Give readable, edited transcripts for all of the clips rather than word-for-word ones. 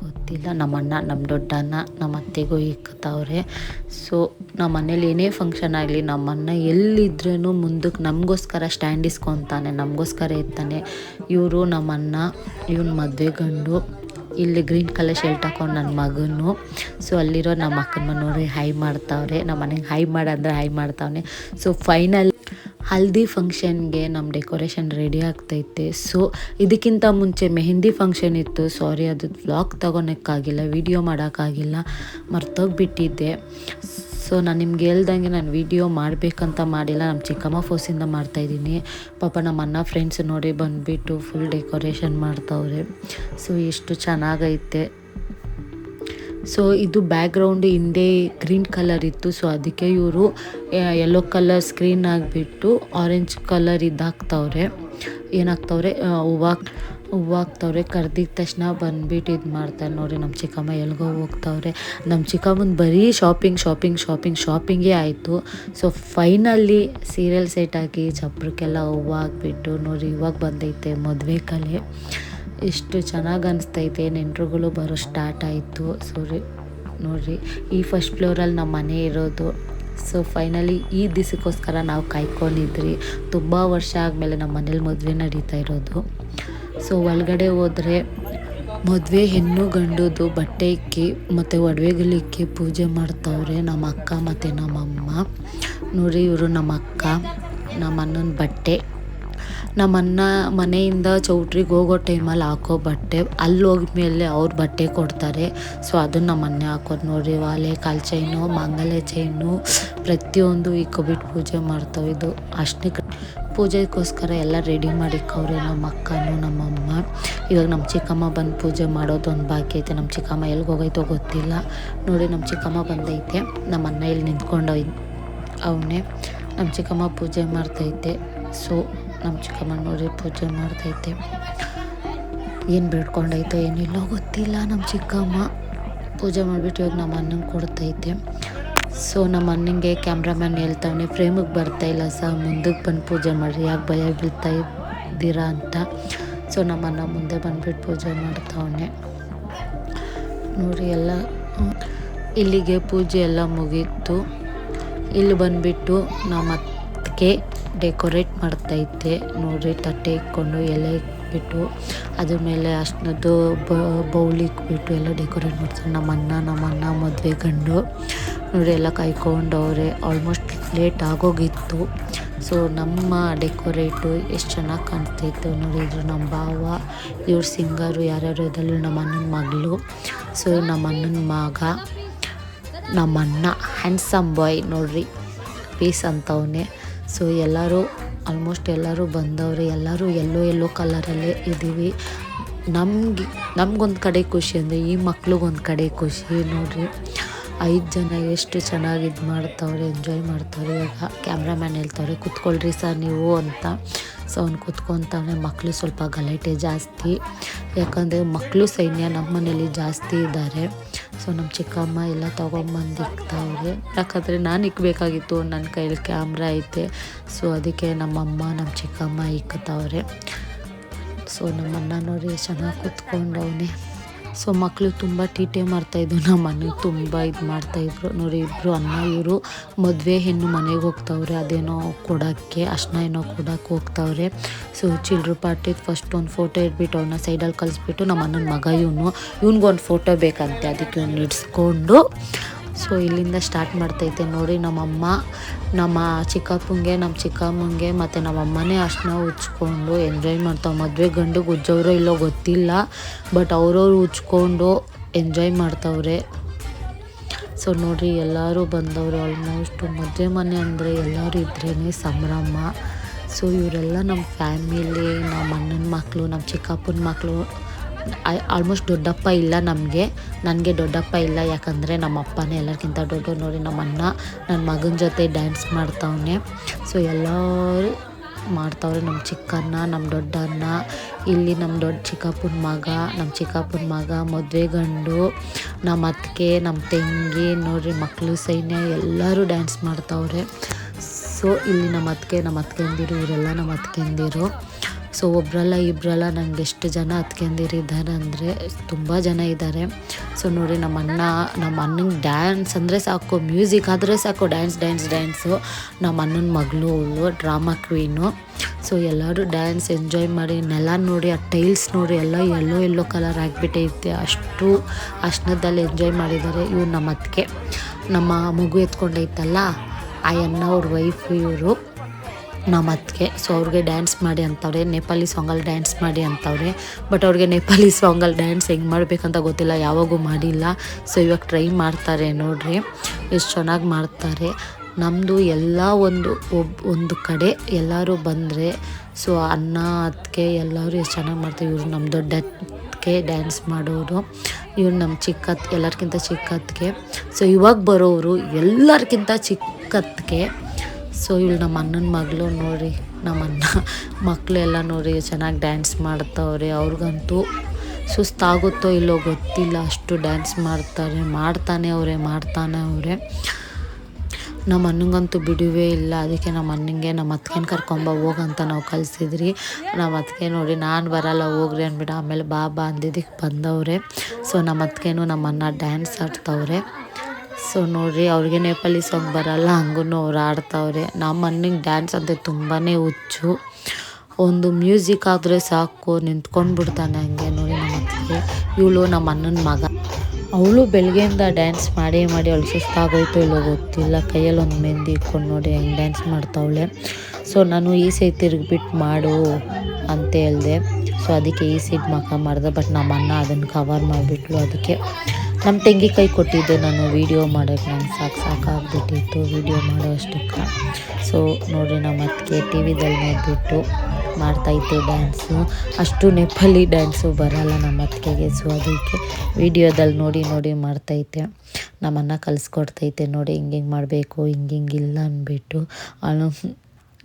ಗೊತ್ತಿಲ್ಲ. ನಮ್ಮ ಅಣ್ಣ, ನಮ್ಮ ದೊಡ್ಡ ಅಣ್ಣ, ನಮ್ಮ ಅತ್ತೆಗೂ ಇಕ್ಕತ್ತವ್ರೆ. ಸೊ ನಮ್ಮ ಮನೇಲಿ ಏನೇ ಫಂಕ್ಷನ್ ಆಗಲಿ ನಮ್ಮ ಅಣ್ಣ ಎಲ್ಲಿದ್ರೂ ಮುಂದಕ್ಕೆ ನಮಗೋಸ್ಕರ ಸ್ಟ್ಯಾಂಡ್ ಇಸ್ಕೊತಾನೆ, ನಮಗೋಸ್ಕರ ಇರ್ತಾನೆ. ಇವರು ನಮ್ಮ ಅಣ್ಣ, ಇವನು ಮದುವೆ ಗಂಡು. ಇಲ್ಲಿ ಗ್ರೀನ್ ಕಲರ್ ಶರ್ಟ್ ಹಾಕೊಂಡು ನನ್ನ ಮಗನು. ಸೊ ಅಲ್ಲಿರೋ ನಮ್ಮ ಅಕ್ಕನ ನೋಡಿ ಹೈ ಮಾಡ್ತಾವ್ರೆ. ನಮ್ಮ ಮನೆಗೆ ಹೈ ಮಾಡಂದ್ರೆ ಹೈ ಮಾಡ್ತಾವನೆ. ಸೊ ಫೈನಲ್ ಹಲ್ದಿ ಫಂಕ್ಷನ್ಗೆ ನಮ್ಮ ಡೆಕೋರೇಷನ್ ರೆಡಿ ಆಗ್ತೈತೆ. ಸೊ ಇದಕ್ಕಿಂತ ಮುಂಚೆ ಮೆಹಂದಿ ಫಂಕ್ಷನ್ ಇತ್ತು. ಸಾರಿ, ಅದು ವ್ಲಾಗ್ ತೊಗೊಳಕ್ಕಾಗಿಲ್ಲ, ವಿಡಿಯೋ ಮಾಡೋಕ್ಕಾಗಿಲ್ಲ, ಮರ್ತೋಗ್ಬಿಟ್ಟಿದ್ದೆ. ಸೊ ನಾನು ನಿಮ್ಗೆ ಹೇಳ್ದಂಗೆ ನಾನು ವಿಡಿಯೋ ಮಾಡಬೇಕಂತ ಮಾಡಿಲ್ಲ, ನಮ್ಮ ಚಿಕ್ಕಮ್ಮ ಫೋರ್ಸಿಂದ ಮಾಡ್ತಾಯಿದ್ದೀನಿ. ಪಾಪ ನಮ್ಮ ಅಣ್ಣ ಫ್ರೆಂಡ್ಸ್ ನೋಡಿ ಬಂದುಬಿಟ್ಟು ಫುಲ್ ಡೆಕೋರೇಷನ್ ಮಾಡ್ತಾವ್ರೆ. ಸೊ ಎಷ್ಟು ಚೆನ್ನಾಗೈತೆ. ಸೊ ಇದು ಬ್ಯಾಕ್ಗ್ರೌಂಡು ಹಿಂದೆ ಗ್ರೀನ್ ಕಲರ್ ಇತ್ತು. ಸೊ ಅದಕ್ಕೆ ಇವರು ಯೆಲ್ಲೋ ಕಲರ್ ಸ್ಕ್ರೀನ್ ಆಗಿಬಿಟ್ಟು ಆರೆಂಜ್ ಕಲರ್ ಇದಾಗ್ತವ್ರೆ. ಏನಾಗ್ತವ್ರೆ, ಹೂವು ಹಾಕ್ತವ್ರೆ. ಕರ್ದಿದ ತಕ್ಷಣ ಬಂದುಬಿಟ್ಟು ಇದು ಮಾಡ್ತಾರೆ ನೋಡಿ. ನಮ್ಮ ಚಿಕ್ಕಮ್ಮ ಎಲ್ಗೋ ಹೋಗ್ತವ್ರೆ. ನಮ್ಮ ಚಿಕ್ಕಮ್ಮನ ಬರೀ ಶಾಪಿಂಗೇ ಆಯಿತು. ಸೊ ಫೈನಲಿ ಸೀರಿಯಲ್ ಸೆಟ್ ಹಾಕಿ ಚಪ್ರಕ್ಕೆಲ್ಲ ಹೂವು ಹಾಕ್ಬಿಟ್ಟು ನೋಡಿ ಇವಾಗ ಬಂದೈತೆ ಮದುವೆ ಕಲೆ. ಎಷ್ಟು ಚೆನ್ನಾಗಿ ಅನಿಸ್ತೈತೆ. ನೆಂಟರುಗಳು ಬರೋ ಸ್ಟಾರ್ಟ್ ಆಯಿತು. ನೋಡಿರಿ, ಈ ಫಸ್ಟ್ ಫ್ಲೋರಲ್ಲಿ ನಮ್ಮ ಮನೆ ಇರೋದು. ಸೊ ಫೈನಲಿ ಈ ದಿವಸಕ್ಕೋಸ್ಕರ ನಾವು ಕಾಯ್ಕೊಂಡಿದ್ರಿ. ತುಂಬ ವರ್ಷ ಆದಮೇಲೆ ನಮ್ಮ ಮನೇಲಿ ಮದುವೆ ನಡೀತಾ ಇರೋದು. ಸೊ ಒಳಗಡೆ ಹೋದರೆ ಮದುವೆ ಹೆಣ್ಣು ಗಂಡುದು ಬಟ್ಟೆ ಇಕ್ಕಿ ಮತ್ತು ಒಡವೆಗಳಿಕ್ಕಿ ಪೂಜೆ ಮಾಡ್ತಾವ್ರೆ ನಮ್ಮ ಅಕ್ಕ ಮತ್ತು ನಮ್ಮಮ್ಮ. ನೋಡಿ ಇವರು ನಮ್ಮ ಅಕ್ಕ, ನಮ್ಮ ಅಣ್ಣನ ಬಟ್ಟೆ. ನಮ್ಮ ಅಣ್ಣ ಮನೆಯಿಂದ ಚೌಟ್ರಿಗೆ ಹೋಗೋ ಟೈಮಲ್ಲಿ ಹಾಕೋ ಬಟ್ಟೆ, ಅಲ್ಲಿ ಹೋದ್ಮೇಲೆ ಅವ್ರ ಬಟ್ಟೆ ಕೊಡ್ತಾರೆ. ಸೊ ಅದನ್ನು ನಮ್ಮ ಅಣ್ಣ ಹಾಕೋದು ನೋಡಿ. ವಾಲೆ, ಕಾಲು ಚೈನು, ಮಂಗಲ ಚೈನು ಪ್ರತಿಯೊಂದು ಇಕ್ಕೊಬಿಟ್ಟು ಪೂಜೆ ಮಾಡ್ತಾವೆ. ಇದು ಅಷ್ಟೇ ಪೂಜೆಗೋಸ್ಕರ ಎಲ್ಲ ರೆಡಿ ಮಾಡಿಕ್ಕವ್ರೆ ನಮ್ಮ ಅಕ್ಕನೂ ನಮ್ಮಮ್ಮ. ಇವಾಗ ನಮ್ಮ ಚಿಕ್ಕಮ್ಮ ಬಂದು ಪೂಜೆ ಮಾಡೋದು ಒಂದು ಬಾಕಿ ಐತೆ. ನಮ್ಮ ಚಿಕ್ಕಮ್ಮ ಎಲ್ಲಿಗೆ ಹೋಗೈತೋ ಗೊತ್ತಿಲ್ಲ. ನೋಡಿ ನಮ್ಮ ಚಿಕ್ಕಮ್ಮ ಬಂದೈತೆ. ನಮ್ಮ ಅಣ್ಣ ಇಲ್ಲಿ ನಿಂತ್ಕೊಂಡು ಅವನೇ. ನಮ್ಮ ಚಿಕ್ಕಮ್ಮ ಪೂಜೆ ಮಾಡ್ತೈತೆ. ಸೊ ನಮ್ಮ ಚಿಕ್ಕಮ್ಮ ನೋಡಿ ಪೂಜೆ ಮಾಡ್ತೈತೆ. ಏನು ಬೇಡ್ಕೊಂಡೈತೋ ಏನಿಲ್ಲೋ ಗೊತ್ತಿಲ್ಲ. ನಮ್ಮ ಚಿಕ್ಕಮ್ಮ ಪೂಜೆ ಮಾಡಿಬಿಟ್ಟು ಇವಾಗ ನಮ್ಮ ಅಣ್ಣಂಗೆ ಕೊಡ್ತೈತೆ. ಸೊ ನಮ್ಮ ಅಣ್ಣಂಗೆ ಕ್ಯಾಮ್ರಾಮ್ಯಾನ್ ಹೇಳ್ತಾವನೆ, ಫ್ರೇಮಿಗೆ ಬರ್ತಾಯಿಲ್ಲ ಸರ್, ಮುಂದಕ್ಕೆ ಬಂದು ಪೂಜೆ ಮಾಡಿರಿ, ಯಾಕೆ ಭಯ ಬೀಳ್ತಾ ಇದ್ದೀರಾ ಅಂತ. ಸೊ ನಮ್ಮ ಅಣ್ಣ ಮುಂದೆ ಬಂದುಬಿಟ್ಟು ಪೂಜೆ ಮಾಡ್ತಾವನೆ ನೋಡಿ. ಎಲ್ಲ ಇಲ್ಲಿಗೆ ಪೂಜೆ ಎಲ್ಲ ಮುಗೀತು. ಇಲ್ಲಿ ಬಂದುಬಿಟ್ಟು ನಮ್ಮ ಅತ್ತಿಗೆ ಡೆಕೋರೇಟ್ ಮಾಡ್ತೈತೆ ನೋಡಿ. ತಟ್ಟೆ ಇಕ್ಕೊಂಡು ಎಲೆ ಇಕ್ಬಿಟ್ಟು ಅದ್ರ ಮೇಲೆ ಅಷ್ಟನದ್ದು ಬೌಲ್ ಇಕ್ಬಿಟ್ಟು ಎಲ್ಲ ಡೆಕೋರೇಟ್ ಮಾಡ್ತಾರೆ. ನಮ್ಮ ಅಣ್ಣ ಮದುವೆ ಗಂಡು ನೋಡಿ ಎಲ್ಲ ಕಾಯ್ಕೊಂಡವ್ರೆ. ಆಲ್ಮೋಸ್ಟ್ ಲೇಟ್ ಆಗೋಗಿತ್ತು. ಸೊ ನಮ್ಮ ಡೆಕೋರೇಟು ಎಷ್ಟು ಚೆನ್ನಾಗಿ ಕಾಣ್ತೈತೆ ನೋಡಿದ್ರು. ನಮ್ಮ ಭಾವ, ಇವ್ರು ಸಿಂಗರು, ಯಾರ್ಯಾರು ಇದರಲ್ಲಿ ನಮ್ಮ ಅಣ್ಣನ ಮಗಳು. ಸೊ ನಮ್ಮ ಅಣ್ಣನ ಮಗ, ನಮ್ಮ ಅಣ್ಣ ಹ್ಯಾಂಡ್ಸಮ್ ಬಾಯ್ ನೋಡ್ರಿ, ಪೀಸ್ ಅಂತವನೇ. ಸೊ ಎಲ್ಲರೂ ಆಲ್ಮೋಸ್ಟ್ ಎಲ್ಲರೂ ಬಂದವ್ರೆ. ಎಲ್ಲರೂ ಎಲ್ಲೋ ಕಲರಲ್ಲೇ ಇದ್ದೀವಿ. ನಮಗೊಂದು ಕಡೆ ಖುಷಿ ಅಂದರೆ ಈ ಮಕ್ಳಿಗೊಂದು ಕಡೆ ಖುಷಿ ನೋಡ್ರಿ. 5 ಜನ ಎಷ್ಟು ಚೆನ್ನಾಗಿ ಇದು ಮಾಡ್ತಾವ್ರೆ, ಎಂಜಾಯ್ ಮಾಡ್ತಾವ್ರೆ. ಇವಾಗ ಕ್ಯಾಮ್ರಾಮ್ಯಾನ್ ಹೇಳ್ತಾವ್ರೆ ಕೂತ್ಕೊಳ್ರಿ ಸರ್ ನೀವು ಅಂತ. ಸೊ ಅವ್ನು ಕೂತ್ಕೊತಾನೆ. ಮಕ್ಕಳು ಸ್ವಲ್ಪ ಗಲಾಟೆ ಜಾಸ್ತಿ, ಯಾಕಂದರೆ ಮಕ್ಕಳು ಸೈನ್ಯ ನಮ್ಮ ಮನೇಲಿ ಜಾಸ್ತಿ ಇದ್ದಾರೆ. ಸೊ ನಮ್ಮ ಚಿಕ್ಕಮ್ಮ ಎಲ್ಲ ತೊಗೊಂಬಂದು ಇಕ್ತಾವ್ರೆ. ಯಾಕಂದರೆ ನಾನು ಇಕ್ಕಬೇಕಾಗಿತ್ತು, ನನ್ನ ಕೈಲಿ ಕ್ಯಾಮ್ರಾ ಐತೆ. ಸೊ ಅದಕ್ಕೆ ನಮ್ಮಮ್ಮ ನಮ್ಮ ಚಿಕ್ಕಮ್ಮ ಇಕ್ಕತಾವ್ರೆ. ಸೊ ನಮ್ಮಣ್ಣ ನೋಡಿ ಚೆನ್ನಾಗಿ ಕೂತ್ಕೊಂಡವನೇ. ಸೊ ಮಕ್ಕಳು ತುಂಬ ತೀಟೆ ಮಾಡ್ತಾಯಿದ್ರು. ನಮ್ಮ ಅಣ್ಣಗೆ ತುಂಬ ಇದು ಮಾಡ್ತಾಯಿದ್ರು ನೋಡಿ. ಇಬ್ಬರು ಅಣ್ಣ ಇವರು ಮದುವೆ ಹೆಣ್ಣು ಮನೆಗೆ ಹೋಗ್ತಾವ್ರೆ. ಅದೇನೋ ಕೊಡೋಕ್ಕೆ, ಅರ್ಶಿನ ಏನೋ ಕೊಡೋಕ್ಕೆ ಹೋಗ್ತಾವ್ರೆ. ಸೊ ಚಿಲ್ಡ್ರು ಪಾರ್ಟಿಗೆ ಫಸ್ಟ್ ಒಂದು ಫೋಟೋ ಇಟ್ಬಿಟ್ಟು ಅವ್ರನ್ನ ಸೈಡಲ್ಲಿ ಕಳಿಸ್ಬಿಟ್ಟು ನಮ್ಮ ಅಣ್ಣನ ಮಗ ಇವ್ನಿಗೊಂದು ಫೋಟೋ ಬೇಕಂತೆ, ಅದಕ್ಕೆ ಇವ್ನು ಇಡ್ಸ್ಕೊಂಡು ಸೊ ಇಲ್ಲಿಂದ ಸ್ಟಾರ್ಟ್ ಮಾಡ್ತೈತೆ ನೋಡಿ. ನಮ್ಮಮ್ಮ ನಮ್ಮ ಚಿಕ್ಕಪ್ಪಂಗೆ, ನಮ್ಮ ಚಿಕ್ಕಮ್ಮಂಗೆ ಮತ್ತು ನಮ್ಮಮ್ಮನೇ ಅರ್ಶಿನ ಉಜ್ಕೊಂಡು ಎಂಜಾಯ್ ಮಾಡ್ತಾವೆ. ಮದುವೆ ಗಂಡಿಗೆ ಉಜ್ಜೋರೋ ಇಲ್ಲೋ ಗೊತ್ತಿಲ್ಲ, ಬಟ್ ಅವ್ರವ್ರು ಉಜ್ಕೊಂಡು ಎಂಜಾಯ್ ಮಾಡ್ತಾವ್ರೆ. ಸೊ ನೋಡಿರಿ ಎಲ್ಲರೂ ಬಂದವರು. ಆಲ್ಮೋಸ್ಟ್ ಮದುವೆ ಮನೆ ಅಂದರೆ ಎಲ್ಲರೂ ಇದ್ರೇ ಸಂಭ್ರಮ. ಸೊ ಇವರೆಲ್ಲ ನಮ್ಮ ಫ್ಯಾಮಿಲಿ, ನಮ್ಮ ಅಣ್ಣನ ಮಕ್ಕಳು, ನಮ್ಮ ಚಿಕ್ಕಪ್ಪನ ಮಕ್ಕಳು. ಆಲ್ಮೋಸ್ಟ್ ದೊಡ್ಡಪ್ಪ ಇಲ್ಲ ನನಗೆ ದೊಡ್ಡಪ್ಪ ಇಲ್ಲ, ಯಾಕಂದರೆ ನಮ್ಮ ಅಪ್ಪನೇ ಎಲ್ಲರಿಗಿಂತ ದೊಡ್ಡವ್ರು ನೋಡಿ. ನಮ್ಮ ಅಣ್ಣ ನನ್ನ ಮಗನ ಜೊತೆ ಡ್ಯಾನ್ಸ್ ಮಾಡ್ತಾವನೆ. ಸೊ ಎಲ್ಲರೂ ಮಾಡ್ತಾವ್ರೆ. ನಮ್ಮ ಚಿಕ್ಕಣ್ಣ, ನಮ್ಮ ದೊಡ್ಡ ಅಣ್ಣ, ಇಲ್ಲಿ ನಮ್ಮ ಚಿಕ್ಕಪ್ಪನ ಮಗ ಮದುವೆ ಗಂಡು, ನಮ್ಮ ಅತ್ತಿಗೆ, ನಮ್ಮ ತಂಗಿ ನೋಡ್ರಿ, ಮಕ್ಕಳು ಸೈನ್ಯ ಎಲ್ಲರೂ ಡ್ಯಾನ್ಸ್ ಮಾಡ್ತಾವ್ರೆ. ಸೊ ಇಲ್ಲಿ ನಮ್ಮ ಅತ್ತಿಗೆಂದಿರು, ಇವರೆಲ್ಲ ನಮ್ಮ ಅತ್ತಿಗೆಂದಿರು. ಸೊ ಒಬ್ರಲ್ಲ ಇಬ್ಬರಲ್ಲ ನಂಗೆ ಎಷ್ಟು ಜನ ಹತ್ಕೊಂಡಿರಿದ್ದಾರೆ ಅಂದರೆ ತುಂಬ ಜನ ಇದ್ದಾರೆ. ಸೊ ನೋಡಿ ನಮ್ಮ ಅಣ್ಣಂಗೆ ಡ್ಯಾನ್ಸ್ ಅಂದರೆ ಸಾಕು, ಮ್ಯೂಸಿಕ್ ಆದರೆ ಸಾಕು, ಡ್ಯಾನ್ಸು. ನಮ್ಮ ಅಣ್ಣನ ಮಗಳು ಅವಳು ಡ್ರಾಮಾ ಕ್ವೀನು. ಸೊ ಎಲ್ಲರೂ ಡ್ಯಾನ್ಸ್ ಎಂಜಾಯ್ ಮಾಡಿ, ನೆಲ ನೋಡಿ, ಆ ಟೈಲ್ಸ್ ನೋಡಿ ಎಲ್ಲ ಎಲ್ಲೋ ಕಲರ್ ಆಗಿಬಿಟ್ಟೈತೆ. ಅಷ್ಟು ಅಷ್ಟದಲ್ಲಿ ಎಂಜಾಯ್ ಮಾಡಿದ್ದಾರೆ. ಇವ್ರು ನಮ್ಮ ಅತ್ತಿಗೆ, ನಮ್ಮ ಮಗು ಎತ್ಕೊಂಡೈತಲ್ಲ ಆ ಅವ್ರ ವೈಫ್ ಇವರು ನಮ್ಮ ಅತ್ತಿಗೆ. ಸೊ ಅವ್ರಿಗೆ ಡ್ಯಾನ್ಸ್ ಮಾಡಿ ಅಂತವ್ರೆ, ನೇಪಾಲಿ ಸಾಂಗಲ್ಲಿ ಡ್ಯಾನ್ಸ್ ಮಾಡಿ ಅಂತವ್ರೆ. ಬಟ್ ಅವ್ರಿಗೆ ನೇಪಾಲಿ ಸಾಂಗಲ್ಲಿ ಡ್ಯಾನ್ಸ್ ಹೆಂಗೆ ಮಾಡಬೇಕಂತ ಗೊತ್ತಿಲ್ಲ, ಯಾವಾಗೂ ಮಾಡಿಲ್ಲ. ಸೊ ಇವಾಗ ಟ್ರೈ ಮಾಡ್ತಾರೆ ನೋಡ್ರಿ, ಎಷ್ಟು ಚೆನ್ನಾಗಿ ಮಾಡ್ತಾರೆ. ನಮ್ಮದು ಎಲ್ಲ ಒಂದು ಕಡೆ ಎಲ್ಲರೂ ಬಂದರೆ ಸೊ ಅಣ್ಣ ಅತ್ತಿಗೆ ಎಲ್ಲರೂ ಎಷ್ಟು ಚೆನ್ನಾಗಿ ಮಾಡ್ತಾರೆ. ಇವರು ನಮ್ಮ ದೊಡ್ಡ ಅತ್ತಿಗೆ ಡ್ಯಾನ್ಸ್ ಮಾಡೋರು, ಇವ್ರು ನಮ್ಮ ಎಲ್ಲರಿಗಿಂತ ಚಿಕ್ಕತ್ತಿಗೆ. ಸೊ ಇವಾಗ ಬರೋರು ಎಲ್ಲರಿಗಿಂತ ಚಿಕ್ಕತ್ತಿಗೆ. ಸೊ ಇವಳು ನಮ್ಮ ಅಣ್ಣನ ಮಗಳು ನೋಡಿ, ನಮ್ಮ ಅಣ್ಣ ಮಕ್ಕಳೆಲ್ಲ ನೋಡಿ ಚೆನ್ನಾಗಿ ಡ್ಯಾನ್ಸ್ ಮಾಡ್ತಾವ್ರೆ. ಅವ್ರಿಗಂತೂ ಸುಸ್ತಾಗುತ್ತೋ ಇಲ್ಲೋ ಗೊತ್ತಿಲ್ಲ, ಅಷ್ಟು ಡ್ಯಾನ್ಸ್ ಮಾಡ್ತಾನೆ ಅವರೇ. ನಮ್ಮ ಅಣ್ಣಂಗಂತೂ ಬಿಡುವೇ ಇಲ್ಲ. ಅದಕ್ಕೆ ನಮ್ಮ ಅಣ್ಣಂಗೆ ನಮ್ಮ ಅತ್ತಿಗೆನ ಕರ್ಕೊಂಬ ಹೋಗಂತ ನಾವು ಕಳಿಸಿದ್ರಿ. ನಮ್ಮ ಅತ್ತಿಗೆ ನೋಡಿ ನಾನು ಬರಲ್ಲ ಹೋಗ್ರಿ ಅಂದ್ಬಿಟ್ಟು ಆಮೇಲೆ ಬಾ ಅಂದಿದ್ದಕ್ಕೆ ಬಂದವ್ರೆ. ಸೊ ನಮ್ಮ ಅತ್ತಿಗೆನೂ ನಮ್ಮ ಅಣ್ಣ ಡ್ಯಾನ್ಸ್ ಆಡ್ತವ್ರೆ. ಸೊ ನೋಡಿರಿ, ಅವ್ರಿಗೆ ನೇಪಾಲಿ ಸಾಂಗ್ ಬರಲ್ಲ, ಹಂಗೂ ಅವ್ರು ಆಡ್ತಾವ್ರೆ. ನಮ್ಮ ಅಣ್ಣಂಗೆ ಡ್ಯಾನ್ಸ್ ಅಂದರೆ ತುಂಬಾ ಹುಚ್ಚು. ಒಂದು ಮ್ಯೂಸಿಕ್ ಆದರೆ ಸಾಕು ನಿಂತ್ಕೊಂಡ್ಬಿಡ್ತಾನೆ ಹಂಗೆ. ನೋಡಿ ನಮ್ಮ ಅತ್ತಿಗೆ, ಇವಳು ನಮ್ಮ ಅಣ್ಣನ ಮಗ. ಅವಳು ಬೆಳಗ್ಗೆಯಿಂದ ಡ್ಯಾನ್ಸ್ ಮಾಡಿ ಅವಳು ಸುಸ್ತಾಗೋಯ್ತು ಇಲ್ಲೋ ಗೊತ್ತಿಲ್ಲ, ಕೈಯಲ್ಲಿ ಒಂದು ಮೆಹಂದಿ ಇಟ್ಕೊಂಡು ನೋಡಿ ಹೆಂಗೆ ಡ್ಯಾನ್ಸ್ ಮಾಡ್ತಾವಳೆ. ಸೊ ನಾನು ಈ ಸೈಡ್ ತಿರುಗಿಬಿಟ್ಟು ಮಾಡು ಅಂತ ಹೇಳಿದೆ. ಸೊ ಅದಕ್ಕೆ ಈ ಸೈಡ್ ಮಖ ಮಾಡಿದೆ. ಬಟ್ ನಮ್ಮ ಅಣ್ಣ ಅದನ್ನು ಕವರ್ ಮಾಡಿಬಿಟ್ಲು. ಅದಕ್ಕೆ ನಮ್ಮ ತಂಗಿ ಕೈ ಕೊಟ್ಟಿದ್ದೆ ನಾನು ವೀಡಿಯೋ ಮಾಡೋಕ್ಕೆ. ನಂಗೆ ಸಾಕಾಗ್ಬಿಟ್ಟಿತ್ತು ವೀಡಿಯೋ ಮಾಡೋ ಅಷ್ಟಕ್ಕೆ. ಸೊ ನೋಡಿರಿ, ನಮ್ಮ ಅತ್ತಿಗೆ ಟಿ ವಿದಲ್ಲಿ ನೋಡಿಬಿಟ್ಟು ಮಾಡ್ತಾಯಿದ್ದೆ ಡ್ಯಾನ್ಸು. ಅಷ್ಟು ನೇಪಾಲಿ ಡ್ಯಾನ್ಸು ಬರಲ್ಲ ನಮ್ಮ ಅತ್ತಿಗೆಗೆ. ಸೊ ಅದಕ್ಕೆ ವೀಡಿಯೋದಲ್ಲಿ ನೋಡಿ ಮಾಡ್ತೈತೆ. ನಮ್ಮನ್ನ ಕಲಿಸ್ಕೊಡ್ತೈತೆ ನೋಡಿ, ಹಿಂಗೆ ಮಾಡಬೇಕು, ಹಿಂಗಿಲ್ಲ ಅಂದ್ಬಿಟ್ಟು.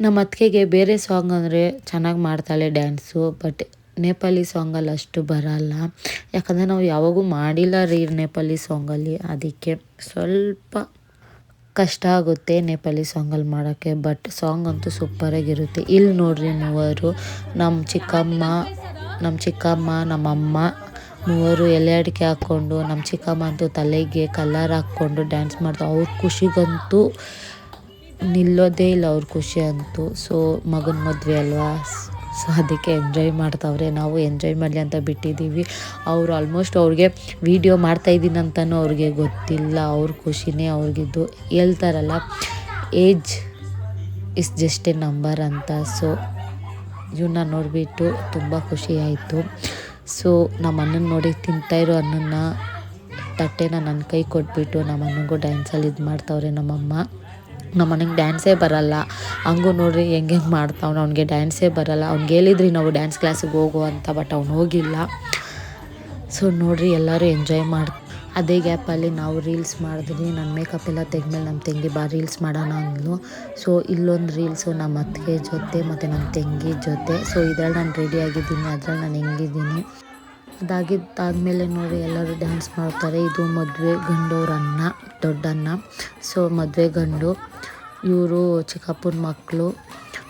ನಮ್ಮ ಅತ್ತಿಗೆಗೆ ಬೇರೆ ಸಾಂಗ್ ಅಂದರೆ ಚೆನ್ನಾಗಿ ಮಾಡ್ತಾಳೆ ಡ್ಯಾನ್ಸು. ಬಟ್ ನೇಪಾಲಿ ಸಾಂಗಲ್ಲಿ ಅಷ್ಟು ಬರಲ್ಲ, ಯಾಕಂದರೆ ನಾವು ಯಾವಾಗೂ ಮಾಡಿಲ್ಲ ರೀ ನೇಪಾಲಿ ಸಾಂಗಲ್ಲಿ. ಅದಕ್ಕೆ ಸ್ವಲ್ಪ ಕಷ್ಟ ಆಗುತ್ತೆ ನೇಪಾಲಿ ಸಾಂಗಲ್ಲಿ ಮಾಡೋಕ್ಕೆ. ಬಟ್ ಸಾಂಗ್ ಅಂತೂ ಸೂಪರಾಗಿರುತ್ತೆ. ಇಲ್ಲಿ ನೋಡ್ರಿ ಮೂವರು, ನಮ್ಮ ಚಿಕ್ಕಮ್ಮ ನಮ್ಮಮ್ಮ ಮೂವರು ಎಲೆ ಅಡಿಕೆ ಹಾಕ್ಕೊಂಡು, ನಮ್ಮ ಚಿಕ್ಕಮ್ಮ ಅಂತೂ ತಲೆಗೆ ಕಲರ್ ಹಾಕ್ಕೊಂಡು ಡ್ಯಾನ್ಸ್ ಮಾಡ್ತಾರೆ. ಅವ್ರ ಖುಷಿಗಂತೂ ನಿಲ್ಲೋದೇ ಇಲ್ಲ ಅವ್ರ ಖುಷಿ ಅಂತೂ. ಸೊ ಮಗನ ಮದುವೆ ಅಲ್ವಾ, ಸೊ ಅದಕ್ಕೆ ಎಂಜಾಯ್ ಮಾಡ್ತಾವ್ರೆ. ನಾವು ಎಂಜಾಯ್ ಮಾಡಲಿ ಅಂತ ಬಿಟ್ಟಿದ್ದೀವಿ. ಅವರು ಆಲ್ಮೋಸ್ಟ್ ಅವ್ರಿಗೆ ವೀಡಿಯೋ ಮಾಡ್ತಾಯಿದ್ದೀನಿ ಅಂತಲೂ ಅವ್ರಿಗೆ ಗೊತ್ತಿಲ್ಲ. ಅವ್ರ ಖುಷಿನೇ ಅವ್ರಿಗಿದ್ದು. ಹೇಳ್ತಾರಲ್ಲ, age is just A number ಅಂತ. ಸೊ ಇವನ್ನ ನೋಡಿಬಿಟ್ಟು ತುಂಬ ಖುಷಿ ಆಯಿತು. ಸೊ ನಮ್ಮ ಅಣ್ಣನ ನೋಡಿ ತಿಂತಾಯಿರೋ ಅನ್ನನ ತಟ್ಟೆನ ನನ್ನ ಕೈ ಕೊಟ್ಬಿಟ್ಟು ನಮ್ಮ ಅಣ್ಣನಿಗೂ ಡ್ಯಾನ್ಸಲ್ಲಿ ಇದು ಮಾಡ್ತಾವ್ರೆ ನಮ್ಮಮ್ಮ. ನಮ್ಮ ಅಣ್ಣಂಗೆ ಡ್ಯಾನ್ಸೇ ಬರಲ್ಲ, ಹಂಗೂ ನೋಡ್ರಿ ಹೆಂಗೆ ಮಾಡ್ತಾವ್ನು. ಅವ್ನಿಗೆ ಡ್ಯಾನ್ಸೇ ಬರಲ್ಲ. ಅವ್ನಿಗೆ ಹೇಳಿದ್ರಿ ನಾವು ಡ್ಯಾನ್ಸ್ ಕ್ಲಾಸಿಗೆ ಹೋಗು ಅಂತ, ಬಟ್ ಅವ್ನು ಹೋಗಿಲ್ಲ. ಸೊ ನೋಡಿರಿ, ಎಲ್ಲರೂ ಎಂಜಾಯ್ ಅದೇ ಗ್ಯಾಪಲ್ಲಿ ನಾವು ರೀಲ್ಸ್ ಮಾಡಿದ್ರಿ. ನನ್ನ ಮೇಕಪ್ ಎಲ್ಲ ತೆಗೆದ್ಮೇಲೆ ನಮ್ಮ ತಂಗಿ ರೀಲ್ಸ್ ಮಾಡೋಣ ಅಂದ್ಲು. ಸೊ ಇಲ್ಲೊಂದು ರೀಲ್ಸು ನಮ್ಮ ಅತ್ತಿಗೆ ಜೊತೆ ಮತ್ತು ನಮ್ಮ ತಂಗಿ ಜೊತೆ. ಸೊ ಇದ್ರಲ್ಲಿ ನಾನು ರೆಡಿ ಆಗಿದ್ದೀನಿ, ಅದ್ರಲ್ಲಿ ನಾನು ಹೆಂಗಿದ್ದೀನಿ. ಅದಾದ್ಮೇಲೆ ನೋಡಿ ಎಲ್ಲರೂ ಡ್ಯಾನ್ಸ್ ಮಾಡ್ತಾರೆ. ಇದು ಮದುವೆ ಗಂಡವ್ರ ಅಣ್ಣ, ದೊಡ್ಡಣ್ಣ. ಸೊ ಮದುವೆ ಗಂಡು ಇವರು ಚಿಕ್ಕಪ್ಪನ ಮಕ್ಕಳು.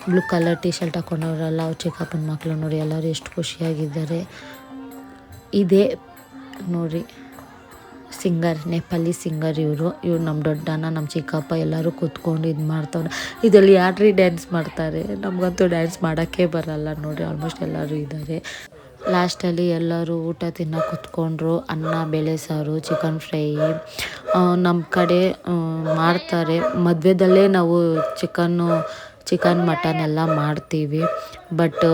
ಬ್ಲೂ ಕಲರ್ ಟೀ ಶರ್ಟ್ ಹಾಕೊಂಡವ್ರಲ್ಲ ಅವ್ರು ಚಿಕ್ಕಪ್ಪನ ಮಕ್ಕಳು. ನೋಡಿ ಎಲ್ಲರೂ ಎಷ್ಟು ಖುಷಿಯಾಗಿದ್ದಾರೆ. ಇದೇ ನೋಡಿ ಸಿಂಗರ್, ನೇಪಾಲಿ ಸಿಂಗರ್ ಇವರು ನಮ್ಮ ದೊಡ್ಡಣ್ಣ, ನಮ್ಮ ಚಿಕ್ಕಪ್ಪ ಎಲ್ಲರೂ ಕೂತ್ಕೊಂಡು ಇದು ಮಾಡ್ತಾವ್ರೆ. ಇದರಲ್ಲಿ ಯಾರ್ರೀ ಡ್ಯಾನ್ಸ್ ಮಾಡ್ತಾರೆ? ನಮಗಂತೂ ಡ್ಯಾನ್ಸ್ ಮಾಡೋಕ್ಕೆ ಬರಲ್ಲ. ನೋಡಿ ಆಲ್ಮೋಸ್ಟ್ ಎಲ್ಲರೂ ಇದ್ದಾರೆ. ಲಾಸ್ಟಲ್ಲಿ ಎಲ್ಲರೂ ಊಟ ತಿನ್ನೋ ಕೂತ್ಕೊಂಡ್ರು. ಅನ್ನ, ಬೇಳೆ ಸಾರು, ಚಿಕನ್ ಫ್ರೈ. ನಮ್ಮ ಕಡೆ ಮಾಡ್ತಾರೆ ಮದುವೆದಲ್ಲೇ ನಾವು ಚಿಕನ್ ಮಟನ್ ಎಲ್ಲ ಮಾಡ್ತೀವಿ. ಬಟ್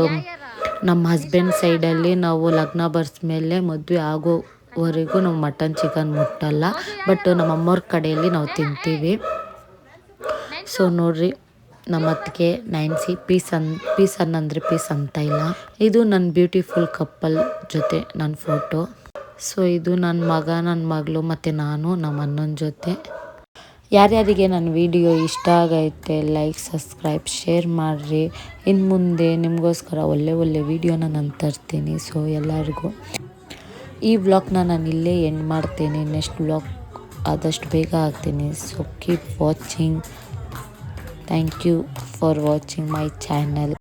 ನಮ್ಮ ಹಸ್ಬೆಂಡ್ ಸೈಡಲ್ಲಿ ನಾವು ಲಗ್ನ ಬರ್ಸ್ಮೇಲೆ ಮದುವೆ ಆಗೋವರೆಗೂ ನಾವು ಮಟನ್ ಚಿಕನ್ ಮುಟ್ಟಲ್ಲ. ಬಟ್ ನಮ್ಮ ಅಮ್ಮವ್ರ ಕಡೆಯಲ್ಲಿ ನಾವು ತಿಂತೀವಿ. ಸೊ ನೋಡ್ರಿ, ನಮ್ಮ ಅತ್ತಿಗೆ ನೈನ್ಸಿ ಪೀಸ್ ಅನ್ನಂದ್ರೆ ಪೀಸ್ ಅಂತ ಇಲ್ಲ. ಇದು ನನ್ನ ಬ್ಯೂಟಿಫುಲ್ ಕಪ್ಪಲ್ ಜೊತೆ ನನ್ನ ಫೋಟೋ. ಸೊ ಇದು ನನ್ನ ಮಗ, ನನ್ನ ಮಗಳು ಮತ್ತು ನಾನು ನಮ್ಮ ಅಣ್ಣನ ಜೊತೆ. ಯಾರ್ಯಾರಿಗೆ ನನ್ನ ವಿಡಿಯೋ ಇಷ್ಟ ಆಗೈತೆ ಲೈಕ್, ಸಬ್ಸ್ಕ್ರೈಬ್, ಶೇರ್ ಮಾಡಿರಿ. ಇನ್ನು ಮುಂದೆ ನಿಮಗೋಸ್ಕರ ಒಳ್ಳೆ ವಿಡಿಯೋನ ನಾನು ತರ್ತೀನಿ. ಸೊ ಎಲ್ಲರಿಗೂ ಈ ವ್ಲಾಗ್ನ ನಾನು ಇಲ್ಲೇ ಎಂಡ್ ಮಾಡ್ತೀನಿ. ನೆಕ್ಸ್ಟ್ ವ್ಲಾಗ್ ಆದಷ್ಟು ಬೇಗ ಆಗ್ತೀನಿ. So keep watching. Thank you for watching my channel.